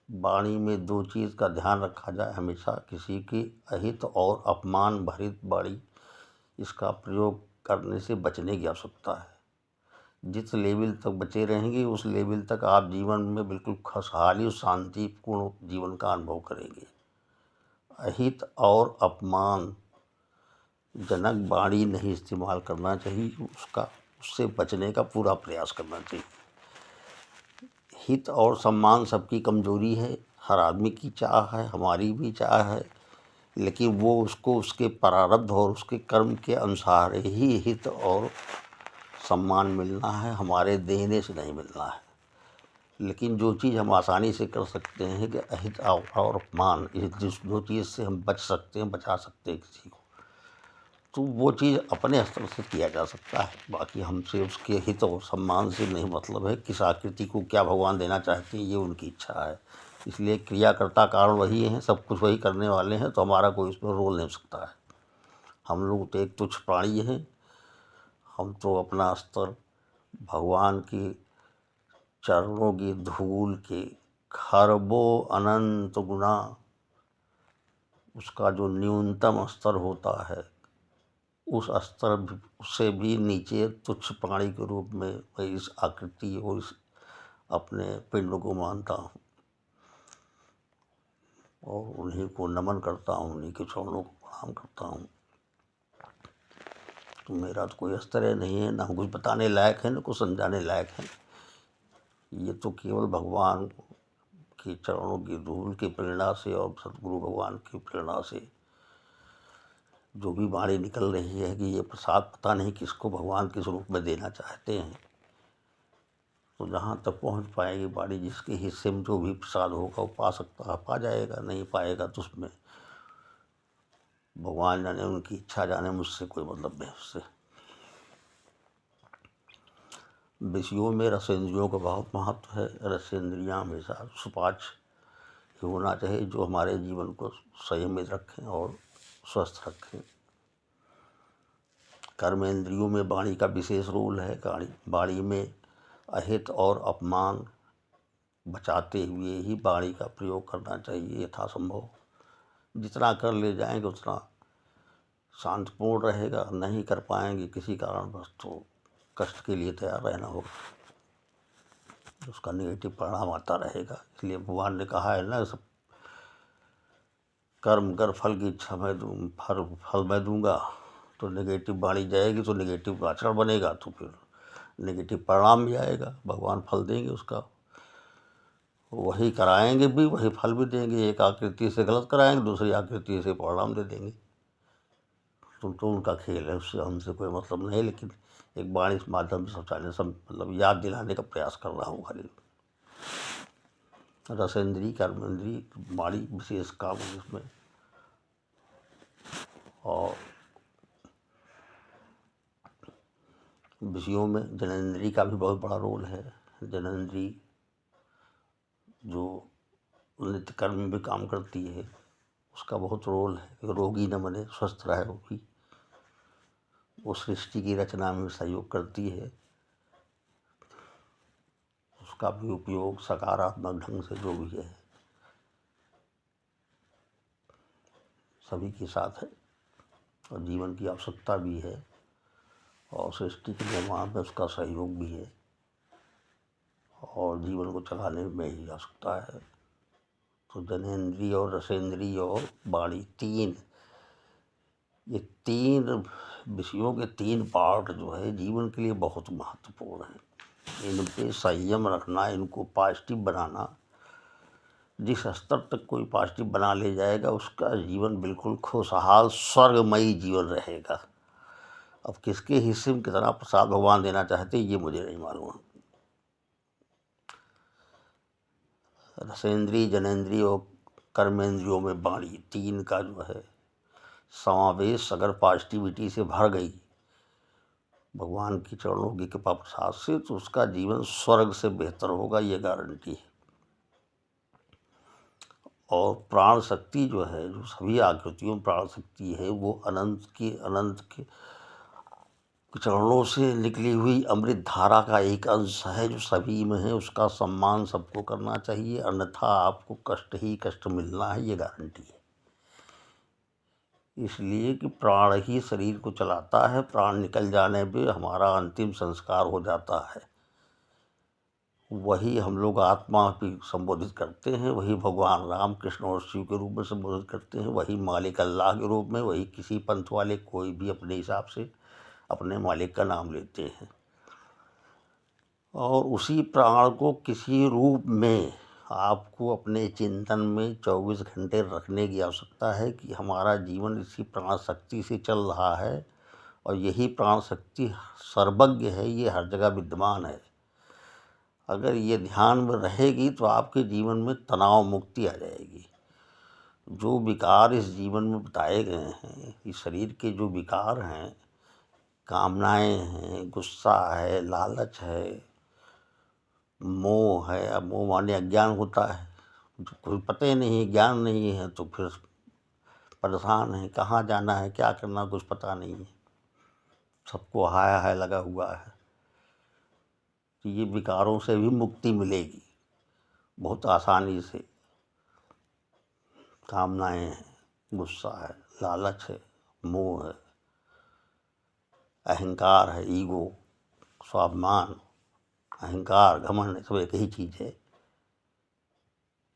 वाणी में 2 चीज़ का ध्यान रखा जाए हमेशा, किसी की अहित और अपमान भरित वाणी, इसका प्रयोग करने से बचने की आवश्यकता है। जिस लेवल तक बचे रहेंगे उस लेवल तक आप जीवन में बिल्कुल खुशहाली और शांतिपूर्ण जीवन का अनुभव करेंगे। अहित और अपमान जनक वाणी नहीं इस्तेमाल करना चाहिए। उससे बचने का पूरा प्रयास करना चाहिए। हित और सम्मान सबकी कमजोरी है, हर आदमी की चाह है, हमारी भी चाह है, लेकिन वो उसको उसके प्रारब्ध और उसके कर्म के अनुसार ही हित और सम्मान मिलना है, हमारे देने से नहीं मिलना है। लेकिन जो चीज़ हम आसानी से कर सकते हैं कि अहित और अपमान, जिस जो चीज़ से हम बच सकते हैं, बचा सकते हैं किसी को, तो वो चीज़ अपने स्तर से किया जा सकता है। बाकी हमसे उसके हित और सम्मान से नहीं मतलब है। किस आकृति को क्या भगवान देना चाहते हैं ये उनकी इच्छा है। इसलिए क्रियाकर्ता कारण वही हैं, सब कुछ वही करने वाले हैं, तो हमारा कोई उसमें रोल नहीं हो सकता है। हम लोग तो एक तुच्छ प्राणी हैं। हम तो अपना स्तर भगवान की चरणों की धूल के खरबों अनंत गुना उसका जो न्यूनतम स्तर होता है, उस स्तर से भी नीचे तुच्छ प्राणी के रूप में मैं इस आकृति और इस अपने पिंड को मानता हूँ और उन्हीं को नमन करता हूँ, उन्हीं के चरणों को प्रणाम करता हूँ। तो मेरा तो कोई स्तर नहीं है, ना कुछ बताने लायक है, ना कुछ समझाने लायक है। ये तो केवल भगवान के चरणों की धूल की प्रेरणा से और सतगुरु भगवान की प्रेरणा से जो भी वाणी निकल रही है कि ये प्रसाद पता नहीं किसको भगवान किस रूप में देना चाहते हैं। तो जहाँ तक पहुँच पाएगी वाणी, जिसके हिस्से में जो भी प्रसाद होगा वो पा सकता है, पा जाएगा, नहीं पाएगा तो उसमें भगवान जाने, उनकी इच्छा जाने, मुझसे कोई मतलब नहीं उससे। विषयों में रसेंद्रियों का बहुत महत्व है। रसेंद्रियाँ हमेशा सुपाच्य होना चाहिए, जो हमारे जीवन को संयमित रखें और स्वस्थ रखें। कर्मेंद्रियों में वाणी का विशेष रोल है। वाणी में अहित और अपमान बचाते हुए ही वाणी का प्रयोग करना चाहिए यथासंभव। जितना कर ले जाएंगे उतना शांतिपूर्ण रहेगा, नहीं कर पाएंगे किसी कारणवश तो कष्ट के लिए तैयार रहना होगा, उसका नेगेटिव परिणाम आता रहेगा। इसलिए भगवान ने कहा है ना, सब कर्म कर फल की इच्छा मैं दूँ, फल मैं दूंगा। तो नेगेटिव वाणी जाएगी तो नेगेटिव आचरण बनेगा, तो फिर नेगेटिव परिणाम भी आएगा, भगवान फल देंगे उसका। वही कराएंगे भी, वही फल भी देंगे। एक आकृति से गलत कराएंगे, दूसरी आकृति से परिणाम दे देंगे। तो उनका खेल है, उससे हमसे कोई मतलब नहीं। लेकिन एक वाणी इस माध्यम से शौचालय सब मतलब याद दिलाने का प्रयास कर रहा हूँ खाली। रसेंद्री कर्मेंद्री वाणी विशेष काम है इसमें। और विषयों में जनेंद्री का भी बहुत बड़ा रोल है। जनेंद्री जो नित्य कर्म में भी काम करती है, उसका बहुत रोल है। रोगी न बने, स्वस्थ रहे वो भी। वो सृष्टि की रचना में सहयोग करती है। उसका भी उपयोग सकारात्मक ढंग से जो भी है सभी के साथ है, और जीवन की आवश्यकता भी है, और सृष्टि के निर्माण में उसका सहयोग भी है, और जीवन को चलाने में ही आवश्यकता है। तो जनेंद्रिय और रसेंद्रिय और वाणी, ये तीन विषयों के तीन पार्ट जो है जीवन के लिए बहुत महत्वपूर्ण है। इन पे संयम रखना, इनको पॉजिटिव बनाना, जिस स्तर तक कोई पॉजिटिव बना ले जाएगा उसका जीवन बिल्कुल खुशहाल स्वर्गमयी जीवन रहेगा। अब किसके हिस्से में कितना प्रसाद भगवान देना चाहते ये मुझे नहीं मालूम। रसेंद्रिय, जनेंद्रिय और कर्मेंद्रियों में वाणी, तीन का जो है समावेश अगर पॉजिटिविटी से भर गई भगवान की चरणों की कृपा प्रसाद से, तो उसका जीवन स्वर्ग से बेहतर होगा, ये गारंटी है। और प्राण शक्ति जो है, जो सभी आकृतियों में प्राण शक्ति है, वो अनंत के चरणों से निकली हुई अमृत धारा का एक अंश है जो सभी में है। उसका सम्मान सबको करना चाहिए, अन्यथा आपको कष्ट ही कष्ट मिलना है, ये गारंटी है। इसलिए कि प्राण ही शरीर को चलाता है। प्राण निकल जाने पे हमारा अंतिम संस्कार हो जाता है। वही हम लोग आत्मा भी संबोधित करते हैं, वही भगवान राम कृष्ण और शिव के रूप में संबोधित करते हैं, वही मालिक अल्लाह के रूप में, वही किसी पंथ वाले कोई भी अपने हिसाब से अपने मालिक का नाम लेते हैं। और उसी प्राण को किसी रूप में आपको अपने चिंतन में 24 घंटे रखने की आवश्यकता है कि हमारा जीवन इसी प्राण शक्ति से चल रहा है और यही प्राण शक्ति सर्वज्ञ है, ये हर जगह विद्यमान है। अगर ये ध्यान में रहेगी तो आपके जीवन में तनाव मुक्ति आ जाएगी। जो विकार इस जीवन में बताए गए हैं, इस शरीर के जो विकार हैं, कामनाएं हैं, गुस्सा है, लालच है, मोह है। अब मोह माने अज्ञान होता है, जो कोई पता ही नहीं है, ज्ञान नहीं है तो फिर परेशान है, कहाँ जाना है, क्या करना, कुछ पता नहीं है, सबको हाय हाय लगा हुआ है। तो ये विकारों से भी मुक्ति मिलेगी बहुत आसानी से। कामनाएं हैं, गुस्सा है, लालच है, मोह है, अहंकार है, ईगो, स्वाभिमान, अहंकार, घमंड, सब एक ही चीज़ है।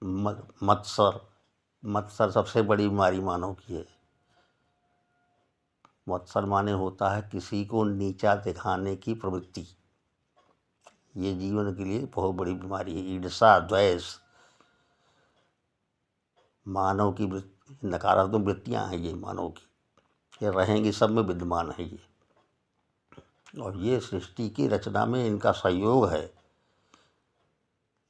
मत्सर, मत्सर सबसे बड़ी बीमारी मानव की है। मत्सर माने होता है किसी को नीचा दिखाने की प्रवृत्ति। ये जीवन के लिए बहुत बड़ी बीमारी है। ईर्ष्या, द्वेष, मानव की नकारात्मक वृत्तियाँ हैं ये मानव की, ये रहेंगी, सब में विद्यमान है ये। और ये सृष्टि की रचना में इनका सहयोग है,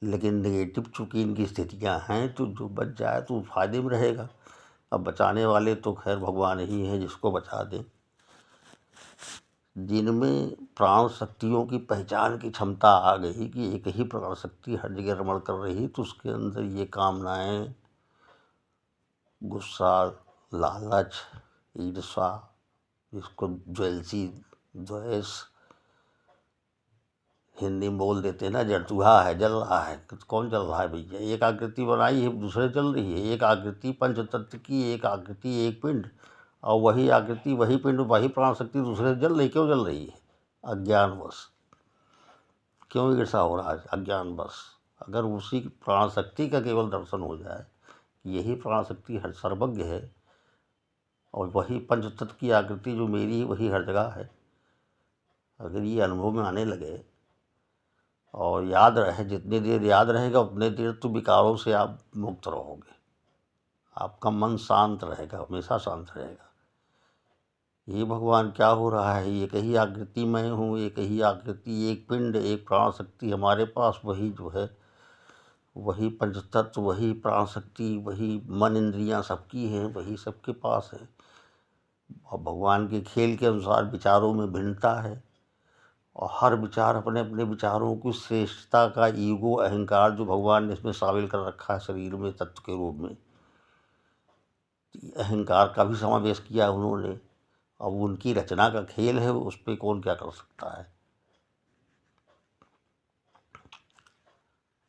लेकिन नेगेटिव चूँकि इनकी स्थितियाँ हैं तो जो बच जाए तो फायदे में रहेगा। अब बचाने वाले तो खैर भगवान ही हैं, जिसको बचा दें। जिनमें प्राण शक्तियों की पहचान की क्षमता आ गई कि एक ही प्राण शक्ति हर जगह रमण कर रही, तो उसके अंदर ये कामनाएं, गुस्सा, लालच, ईर्ष्या, जिसको ज्वेलसी, द्वेष, हिंदी में बोल देते हैं ना, जड़चूहा है, जल रहा है। कौन जल रहा है भैया? एक आकृति बनाई है, दूसरे जल रही है। एक आकृति पंच तत्व की, एक आकृति एक पिंड, और वही आकृति, वही पिंड, वही प्राण शक्ति दूसरे से जल रही। क्यों जल रही है? अज्ञानवश। क्यों ईर्षा हो रहा है? अज्ञानवश। अगर उसी प्राण शक्ति का केवल दर्शन हो जाए, यही प्राण शक्ति हर सर्वज्ञ है और वही पंच तत्व की आकृति जो मेरी है वही हर जगह है, अगर ये अनुभव में आने लगे और याद रहे, जितनी देर याद रहेगा उतने देर तो विकारों से आप मुक्त रहोगे। आपका मन शांत रहेगा, हमेशा शांत रहेगा। ये भगवान क्या हो रहा है? एक ही आकृति मैं हूँ, एक ही आकृति, एक पिंड, एक प्राण शक्ति हमारे पास, वही जो है वही पंचतत्व, वही प्राण शक्ति, वही मन, इंद्रियाँ सबकी हैं, वही सबके पास है। और भगवान के खेल के अनुसार विचारों में भिन्नता है और हर विचार अपने अपने विचारों की श्रेष्ठता का ईगो, अहंकार जो भगवान ने इसमें शामिल कर रखा है शरीर में तत्व के रूप में, अहंकार का भी समावेश किया उन्होंने। अब उनकी रचना का खेल है, उस पर कौन क्या कर सकता है।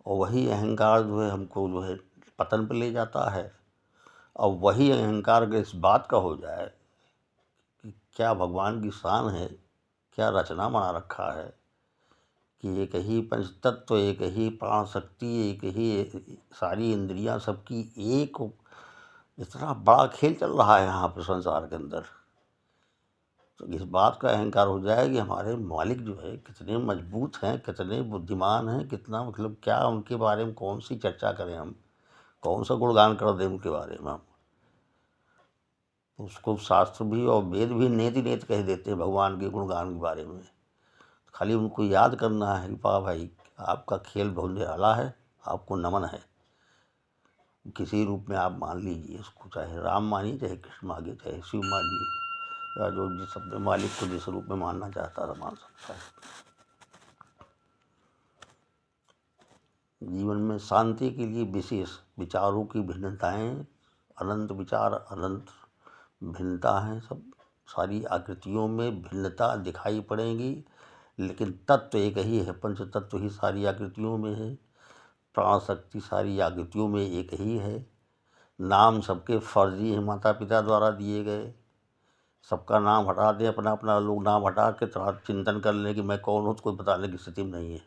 और वही अहंकार जो है हमको जो है पतन पर ले जाता है। अब वही अहंकार अगर इस बात का हो जाए कि क्या भगवान की शान है, क्या रचना बना रखा है कि एक ही पंचतत्व, एक ही प्राण शक्ति, एक ही सारी इंद्रियां सबकी एक, इतना बड़ा खेल चल रहा है यहाँ पर संसार के अंदर। तो इस बात का अहंकार हो जाए कि हमारे मालिक जो है कितने मजबूत हैं, कितने बुद्धिमान हैं, कितना मतलब क्या उनके बारे में कौन सी चर्चा करें हम, कौन सा गुणगान कर दें उनके बारे में हम। उसको शास्त्र भी और वेद भी नेति नेति कह देते हैं भगवान के गुणगान के बारे में। खाली उनको याद करना है कि वाह भाई आपका खेल बहुत निराला है, आपको नमन है। किसी रूप में आप मान लीजिए उसको, चाहे राम मानिए, चाहे कृष्ण मानिए, चाहे शिव मानिए, या जो जिस अपने मालिक को जिस रूप में मानना चाहता है मान सकता है। जीवन में शांति के लिए विशेष विचारों की भिन्नताएं, अनंत विचार, अनंत भिन्नता है। सब सारी आकृतियों में भिन्नता दिखाई पड़ेगी, लेकिन तत्व एक ही है। पंच तत्व ही सारी आकृतियों में है, प्राण शक्ति सारी आकृतियों में एक ही है। नाम सबके फर्जी हैं, माता पिता द्वारा दिए गए। सबका नाम हटा दें, अपना अपना लोग नाम हटा के थोड़ा चिंतन कर लें कि मैं कौन हूँ, तो कोई बताने की स्थिति में नहीं है।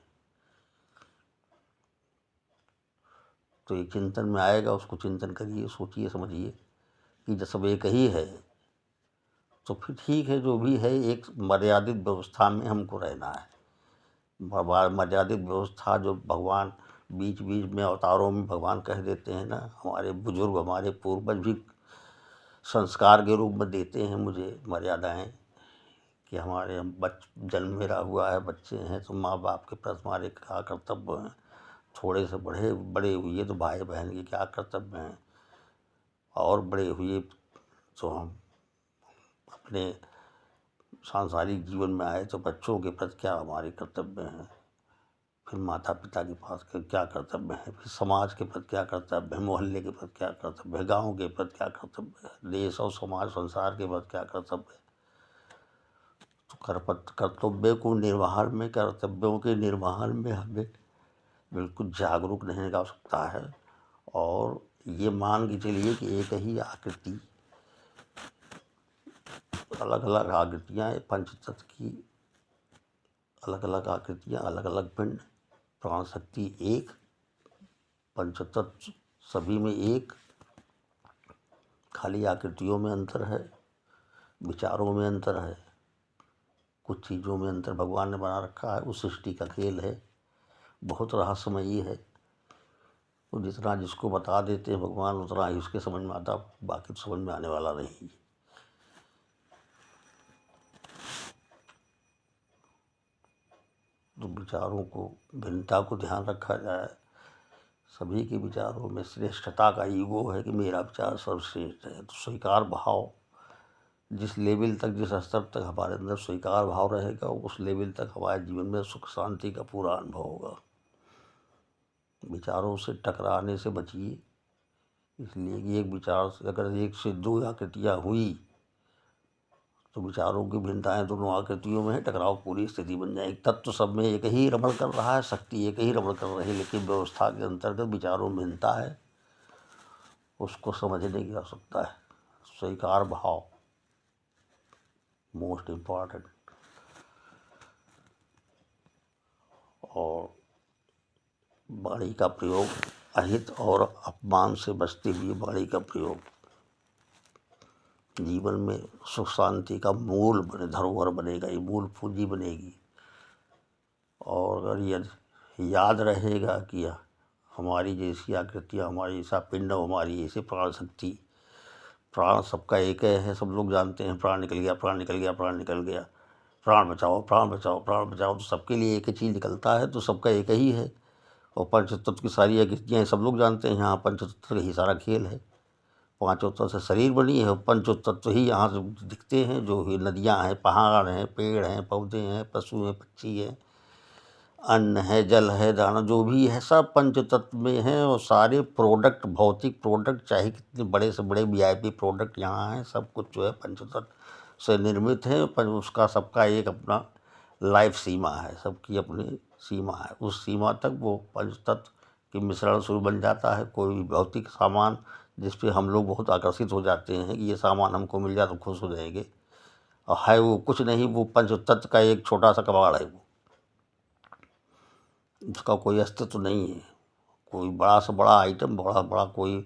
तो एक चिंतन में आएगा, उसको चिंतन करिए, सोचिए, समझिए कि जब सब एक ही है तो फिर ठीक है, जो भी है एक मर्यादित व्यवस्था में हमको रहना है। मर्यादित व्यवस्था जो भगवान बीच बीच में अवतारों में भगवान कह देते हैं ना, हमारे बुजुर्ग हमारे पूर्वज भी संस्कार के रूप में देते हैं मुझे मर्यादाएं, कि हमारे जन्म मेरा हुआ है, बच्चे हैं तो माँ बाप के प्रति हमारे क्या कर्तव्य हैं, थोड़े से बड़े हुए तो भाई बहन के क्या कर्तव्य हैं, और बड़े हुए तो हम अपने सांसारिक जीवन में आए तो बच्चों के प्रति क्या हमारे कर्तव्य हैं, फिर माता पिता के पास क्या कर्तव्य है, फिर समाज के प्रति क्या कर्तव्य है, मोहल्ले के प्रति क्या कर्तव्य है, गाँव के प्रति क्या कर्तव्य है, देश और समाज संसार के प्रति क्या कर्तव्य है। तो कर्तव्य को निर्वहन में, कर्तव्यों के निर्वहन में हमें बिल्कुल जागरूक रहने की आवश्यकता है। और ये मान के चलिए कि एक ही आकृति, अलग अलग आकृतियाँ पंचतत्व की, अलग अलग आकृतियाँ, अलग अलग पिंड, प्राण शक्ति एक, पंचतत्व सभी में एक, खाली आकृतियों में अंतर है, विचारों में अंतर है, कुछ चीज़ों में अंतर भगवान ने बना रखा है। उस सृष्टि का खेल है, बहुत रहस्यमयी है। तो जितना जिसको बता देते हैं भगवान उतना ही उसके समझ में आता, बाकी तो समझ में आने वाला नहीं। तो विचारों को, भिन्नता को ध्यान रखा जाए, सभी के विचारों में श्रेष्ठता का ईगो है कि मेरा विचार सर्वश्रेष्ठ है। तो स्वीकार भाव, जिस लेवल तक, जिस स्तर तक हमारे अंदर स्वीकार भाव रहेगा, उस लेवल तक हमारे जीवन में सुख शांति का पूरा अनुभव होगा। विचारों से टकराने से बचिए, इसलिए कि एक विचार से अगर एक से दो आकृतियाँ हुई तो विचारों की भिन्नताएं दोनों आकृतियों में है, टकराव पूरी स्थिति बन जाएगी। तत्व सब में एक ही रमण कर रहा है, शक्ति एक ही रमण कर रही है, लेकिन व्यवस्था के अंतर्गत विचारों में भिन्नता है, उसको समझने की आवश्यकता है। स्वीकार भाव मोस्ट इम्पॉर्टेंट। और वाणी का प्रयोग अहित और अपमान से बचते हुए वाणी का प्रयोग जीवन में सुख शांति का मूल बने, धरोहर बनेगा, ये मूल पूंजी बनेगी। और अगर यदि याद रहेगा कि हमारी जैसी आकृतियाँ, हमारी जैसा पिंड, हमारी ऐसे प्राण शक्ति, प्राण सबका एक है, सब लोग जानते हैं प्राण निकल गया, प्राण निकल गया, प्राण निकल गया, प्राण बचाओ, प्राण बचाओ, प्राण बचाओ, तो सबके लिए एक ही चीज़ निकलता है, तो सबका एक ही है। और पंचतत्व की सारी आकृतियाँ सब लोग जानते हैं, यहाँ पंचतत्व का ही सारा खेल है। पांचों तत्व से शरीर बनी है, पंचों तत्व ही यहाँ से दिखते हैं, जो ही नदियाँ हैं, पहाड़ हैं, पेड़ हैं, पौधे हैं, पशु हैं, पक्षी हैं, अन्न है, जल है, दाना, जो भी है सब पंचतत्व में है। और सारे प्रोडक्ट, भौतिक प्रोडक्ट, चाहे कितने बड़े से बड़े वीआईपी प्रोडक्ट यहाँ हैं, सब कुछ जो है पंचतत्व से निर्मित है। पर उसका सबका एक अपना लाइफ सीमा है, सबकी अपनी सीमा है। उस सीमा तक वो पंचतत्व के मिश्रण से बन जाता है। कोई भी भौतिक सामान जिस पे हम लोग बहुत आकर्षित हो जाते हैं कि ये सामान हमको मिल जाए तो खुश हो जाएंगे, और है वो कुछ नहीं, वो पंचतत्व का एक छोटा सा कबाड़ है, वो उसका कोई अस्तित्व नहीं है। कोई बड़ा से बड़ा आइटम, बड़ा बड़ा कोई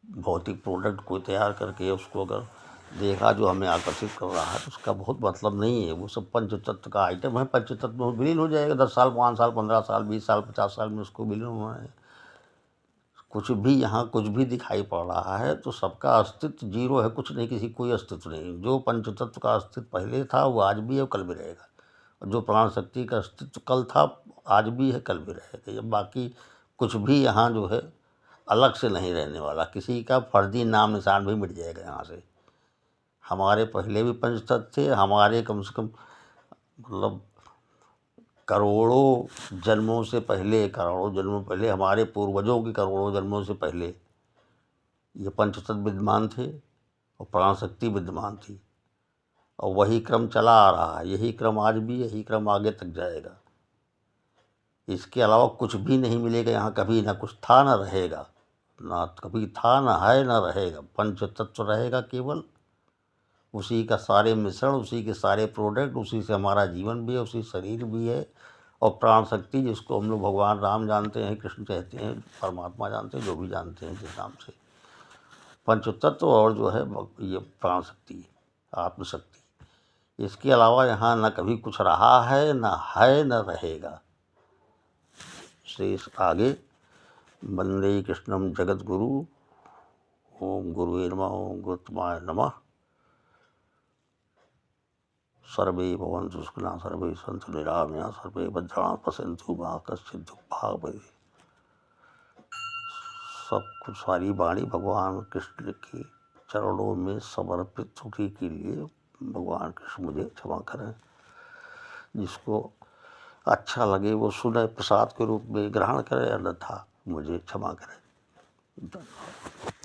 भौतिक प्रोडक्ट कोई तैयार करके उसको अगर देखा जो हमें आकर्षित कर रहा है, तो उसका बहुत मतलब नहीं है। वो सब पंचतत्व का आइटम है, पंचतत्व में विलीन हो जाएगा। 10 साल, 5 साल, 15 साल, 20 साल, 50 साल में उसको विलीन होना है। कुछ भी यहाँ कुछ भी दिखाई पड़ रहा है तो सबका अस्तित्व जीरो है, कुछ नहीं, किसी कोई अस्तित्व नहीं। जो पंचतत्व का अस्तित्व पहले था वो आज भी है, कल भी रहेगा। और जो प्राण शक्ति का अस्तित्व कल था, आज भी है, कल भी रहेगा। ये बाकी कुछ भी यहाँ जो है अलग से नहीं रहने वाला, किसी का फर्जी नाम निशान भी मिट जाएगा यहाँ से। हमारे पहले भी पंचतत्व थे, हमारे कम से कम मतलब करोड़ों जन्मों से पहले, करोड़ों जन्मों पहले, हमारे पूर्वजों की करोड़ों जन्मों से पहले ये पंचतत्व विद्यमान थे और प्राण शक्ति विद्यमान थी। और वही क्रम चला आ रहा है, यही क्रम आज भी, यही क्रम आगे तक जाएगा। इसके अलावा कुछ भी नहीं मिलेगा यहाँ, कभी ना कुछ था ना रहेगा, ना कभी था ना है ना रहेगा। पंचतत्व रहेगा केवल, उसी का सारे मिश्रण, उसी के सारे प्रोडक्ट, उसी से हमारा जीवन भी है, उसी शरीर भी है। और प्राण शक्ति जिसको हम लोग भगवान राम जानते हैं, कृष्ण कहते हैं, परमात्मा जानते हैं, जो भी जानते हैं जिस नाम से, पंचतत्व और जो है ये प्राण शक्ति, आत्मशक्ति, इसके अलावा यहाँ न कभी कुछ रहा है, न रहेगा। शेष आगे। वंदे कृष्णम जगत गुरु। ओम गुरुवे नमः। ओम गुरुत्माय नमः। सर्वे भवन्तु सुखिनः, सर्वे सन्तु निरामयाः, सर्वे भद्राणि पश्यन्तु मा कश्चित् दुःखभाग् भवेत्। सब कुछ सारी वाणी भगवान कृष्ण के चरणों में समर्पित होने के लिए भगवान कृष्ण मुझे क्षमा करें। जिसको अच्छा लगे वो सुने, प्रसाद के रूप में ग्रहण करे, अन्यथा मुझे क्षमा करें। धन्यवाद।